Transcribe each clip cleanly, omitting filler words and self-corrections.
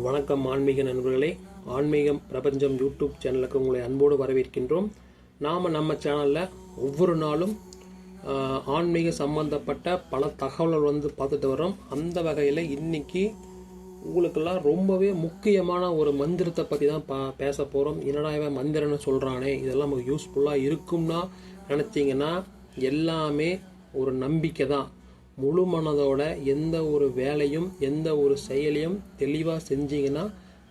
வணக்கம் ஆன்மீக நண்பர்களே. ஆன்மீகம் பிரபஞ்சம் யூடியூப் சேனலுக்கு உங்களை அன்போடு வரவேற்கின்றோம். நம்ம சேனலில் ஒவ்வொரு நாளும் ஆன்மீக சம்பந்தப்பட்ட பல தகவல்கள் பார்த்துட்டு வரோம். அந்த வகையில் இன்னைக்கு உங்களுக்கெல்லாம் ரொம்பவே முக்கியமான ஒரு மந்திரத்தை பற்றி தான் பேச போகிறோம். என்னடா இவன் மந்திரன்னு சொல்கிறானே, இதெல்லாம் நமக்கு யூஸ்ஃபுல்லாக இருக்கும்னா நினச்சிங்கன்னா எல்லாமே ஒரு நம்பிக்கை தான். முழு மனதோட எந்த ஒரு வேலையும் எந்த ஒரு செயலையும் தெளிவாக செஞ்சீங்கன்னா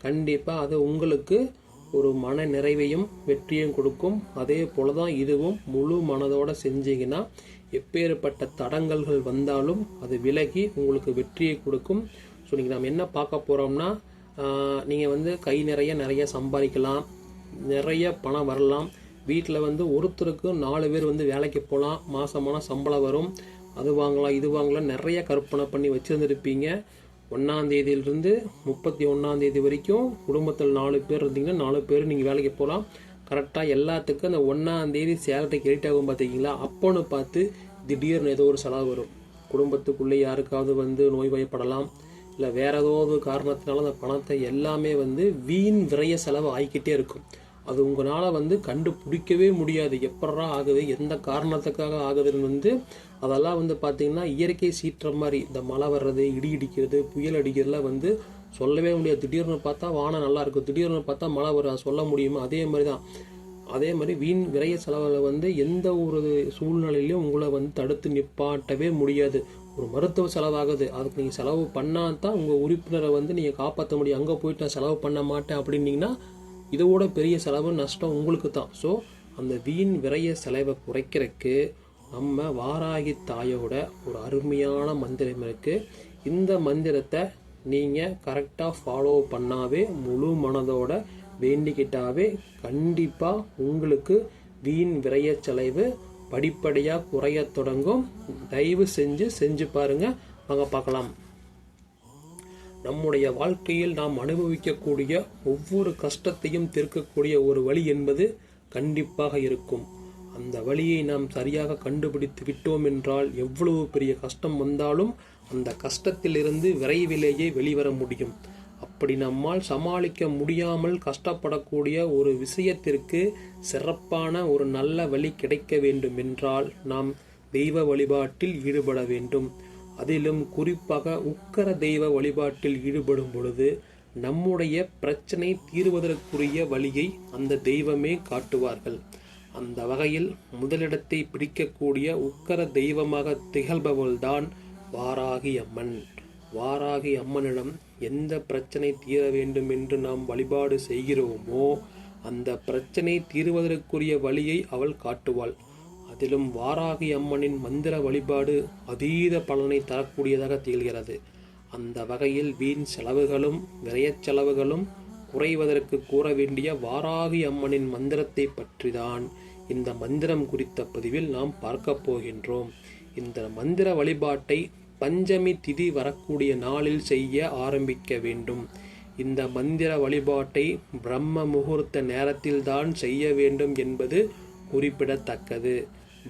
கண்டிப்பாக அது உங்களுக்கு ஒரு மன நிறைவையும் வெற்றியும் கொடுக்கும். அதே போல தான் இதுவும் முழு மனதோட செஞ்சீங்கன்னா எப்பேற்பட்ட தடங்கல்கள் வந்தாலும் அது விலகி உங்களுக்கு வெற்றியை கொடுக்கும். ஸோ நீங்கள் நம்ம என்ன பார்க்க போகிறோம்னா, நீங்கள் கை நிறைய சம்பாதிக்கலாம், நிறைய பணம் வரலாம். வீட்டில் ஒருத்தருக்கு 4 பேர் வேலைக்கு போகலாம், மாதமான சம்பளம் வரும், அது வாங்கலாம் இது வாங்கலாம், நிறைய கற்பனை பண்ணி வச்சுருந்துருப்பீங்க. 1ஆம் தேதியிலிருந்து 31ஆம் தேதி வரைக்கும் குடும்பத்தில் 4 பேர் இருந்தீங்கன்னா 4 பேர் நீங்கள் வேலைக்கு போகலாம். கரெக்டாக எல்லாத்துக்கும் அந்த 1ஆம் தேதி சேலரி கிரெடிட் ஆகும் பார்த்தீங்களா, அப்போன்னு பார்த்து திடீர்னு ஏதோ ஒரு செலவு வரும். குடும்பத்துக்குள்ளே யாருக்காவது நோய்வாய்ப்படலாம், இல்லை வேறு ஏதாவது காரணத்தினால அந்த பணத்தை எல்லாமே வீண் விரைய செலவு ஆகிக்கிட்டே இருக்கும். அது உங்களால் கண்டுபிடிக்கவே முடியாது எப்படா ஆகுது, எந்த காரணத்துக்காக ஆகுதுன்னு. அதெல்லாம் பார்த்தீங்கன்னா இயற்கை சீற்றம் மாதிரி, இந்த மழை வர்றது, இடி இடிக்கிறது, புயல் அடிக்கிறதுலாம் சொல்லவே முடியாது. திடீர்னு பார்த்தா வானம் நல்லா இருக்கும், திடீர்னு பார்த்தா மழை வரும், சொல்ல முடியுமா? அதே மாதிரி தான். அதே மாதிரி வீண் விரைய செலவில் எந்த ஒரு சூழ்நிலையிலையும் உங்களை தடுத்து நிப்பாட்டவே முடியாது. ஒரு மருத்துவ செலவாகுது, அதுக்கு நீங்கள் செலவு பண்ணால் தான் உங்கள் உறுப்பினரை நீங்கள் காப்பாற்ற முடியும். அங்கே போயிட்டு நான் செலவு பண்ண மாட்டேன் அப்படின்னீங்கன்னா இதோட பெரிய செலவு நஷ்டம் உங்களுக்கு தான். ஸோ அந்த வீண் விரைய செலவை குறைக்கிறதுக்கு நம்ம வாராகி தாயோட ஒரு அருமையான மந்திரம் இருக்குது. இந்த மந்திரத்தை நீங்கள் கரெக்டாக ஃபாலோ பண்ணாவே, முழு மனதோட வேண்டிக்கிட்டாவே கண்டிப்பாக உங்களுக்கு வீண் விரைய செலவு படிப்படியாக குறைய தொடங்கும். தயவு செஞ்சு பாருங்கள். வாங்க பார்க்கலாம். நம்முடைய வாழ்க்கையில் நாம் அனுபவிக்கக்கூடிய ஒவ்வொரு கஷ்டத்தையும் தீர்க்கக்கூடிய ஒரு வழி என்பது கண்டிப்பாக இருக்கும். அந்த வழியை நாம் சரியாக கண்டுபிடித்து விட்டோம் என்றால் எவ்வளவு பெரிய கஷ்டம் வந்தாலும் அந்த கஷ்டத்திலிருந்து விரைவிலேயே வெளிவர முடியும். அப்படி நம்மால் சமாளிக்க முடியாமல் கஷ்டப்படக்கூடிய ஒரு விஷயத்திற்கு சிறப்பான ஒரு நல்ல வழி கிடைக்க வேண்டும் என்றால் நாம் தெய்வ வழிபாட்டில் ஈடுபட வேண்டும். அதிலும் குறிப்பாக உக்கர தெய்வ வழிபாட்டில் ஈடுபடும் பொழுது நம்முடைய பிரச்சனை தீர்வதற்குரிய வழியை அந்த தெய்வமே காட்டுவார்கள். அந்த வகையில் முதலிடத்தை பிடிக்கக்கூடிய உக்கர தெய்வமாக திகழ்பவள்தான் வாராகி அம்மன். வாராகி அம்மனிடம் எந்த பிரச்சனை தீர வேண்டும் என்று நாம் வழிபாடு செய்கிறோமோ அந்த பிரச்சனை தீர்வதற்குரிய வழியை அவள் காட்டுவாள். அதிலும் வாராகி அம்மனின் மந்திர வழிபாடு அதீத பலனை தரக்கூடியதாக திகழ்கிறது. அந்த வகையில் வீண் செலவுகளும் விரையச் செலவுகளும் குறைவதற்கு கூற வேண்டிய வாராகி அம்மனின் மந்திரத்தை பற்றிதான் இந்த மந்திரம் குறித்த பதிவில் நாம் பார்க்க போகின்றோம். இந்த மந்திர வழிபாட்டை பஞ்சமி திதி வரக்கூடிய நாளில் செய்ய ஆரம்பிக்க வேண்டும். இந்த மந்திர வழிபாட்டை பிரம்ம முகூர்த்த நேரத்தில்தான் செய்ய வேண்டும் என்பது குறிப்பிடத்தக்கது.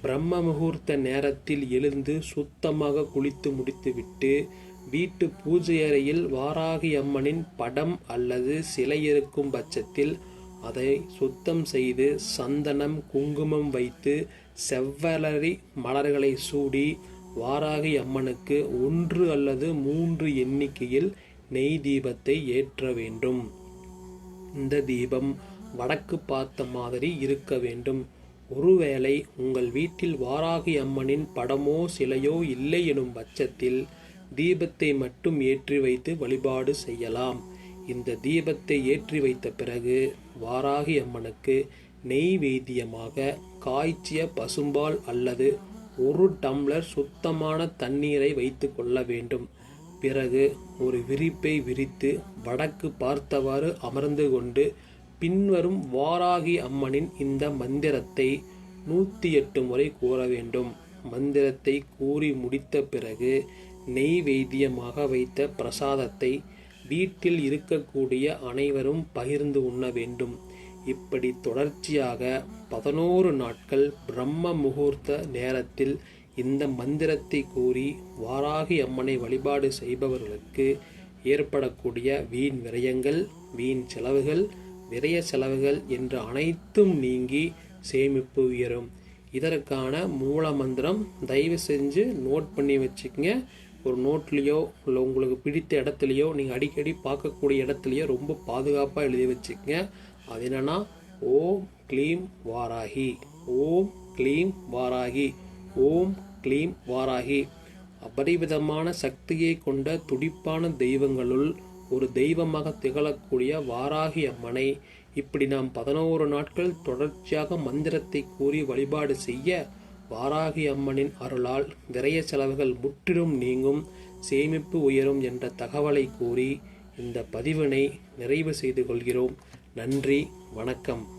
பிரம்ம முகூர்த்த நேரத்தில் எழுந்து சுத்தமாக குளித்து முடித்துவிட்டு வீட்டு பூஜை அறையில் வாராகி அம்மனின் படம் அல்லது சிலை இருக்கும் பட்சத்தில் அதை சுத்தம் செய்து சந்தனம் குங்குமம் வைத்து செவ்வலரி மலர்களை சூடி வாராகி அம்மனுக்கு 1 அல்லது 3 எண்ணிக்கையில் நெய் தீபத்தை ஏற்ற வேண்டும். இந்த தீபம் வடக்கு பார்த்த மாதிரி இருக்க வேண்டும். ஒருவேளை உங்கள் வீட்டில் வாராகி அம்மனின் படமோ சிலையோ இல்லை எனும் பட்சத்தில் தீபத்தை மட்டும் ஏற்றி வைத்து வழிபாடு செய்யலாம். இந்த தீபத்தை ஏற்றி வைத்த பிறகு வாராகி அம்மனுக்கு நெய்வேத்தியமாக காய்ச்சிய பசும்பால் அல்லது 1 டம்ளர் சுத்தமான தண்ணீரை வைத்து கொள்ள வேண்டும். பிறகு ஒரு விரிப்பை விரித்து வடக்கு பார்த்தவாறு அமர்ந்து கொண்டு பின்வரும் வாராகி அம்மனின் இந்த மந்திரத்தை 108 முறை கூற வேண்டும். மந்திரத்தை கூறி முடித்த பிறகு நெய்வேத்தியமாக வைத்த பிரசாதத்தை வீட்டில் இருக்கக்கூடிய அனைவரும் பகிர்ந்து உண்ண வேண்டும். இப்படி தொடர்ச்சியாக 11 நாட்கள் பிரம்ம முகூர்த்த நேரத்தில் இந்த மந்திரத்தை கூறி வாராகி அம்மனை வழிபாடு செய்பவர்களுக்கு ஏற்படக்கூடிய வீண் விரயங்கள், வீண் செலவுகள், விரய செலவுகள் என்று அனைத்தும் நீங்கி சேமிப்பு உயரும். இதற்கான மூல மந்திரம் தயவு செஞ்சு நோட் பண்ணி வச்சுக்கங்க. ஒரு நோட்லேயோ இல்லை உங்களுக்கு பிடித்த இடத்துலையோ நீங்கள் அடிக்கடி பார்க்கக்கூடிய இடத்துலையோ ரொம்ப பாதுகாப்பாக எழுதி வச்சுக்கங்க. அது என்னன்னா, ஓம் க்ளீம் வாராகி, ஓம் க்ளீம் வாராகி, ஓம் க்ளீம் வாராகி. அபரிவிதமான சக்தியை கொண்ட துடிப்பான தெய்வங்களுள் ஒரு தெய்வமாக திகழக்கூடிய வாராகி அம்மனை இப்படி நாம் 11 நாட்கள் தொடர்ச்சியாக மந்திரத்தை கூறி வழிபாடு செய்ய வாராகி அம்மனின் அருளால் விரய செலவுகள் முற்றிலும் நீங்கும், சேமிப்பு உயரும் என்ற தகவலை கூறி இந்த பதிவினை நிறைவு செய்து கொள்கிறோம். நன்றி, வணக்கம்.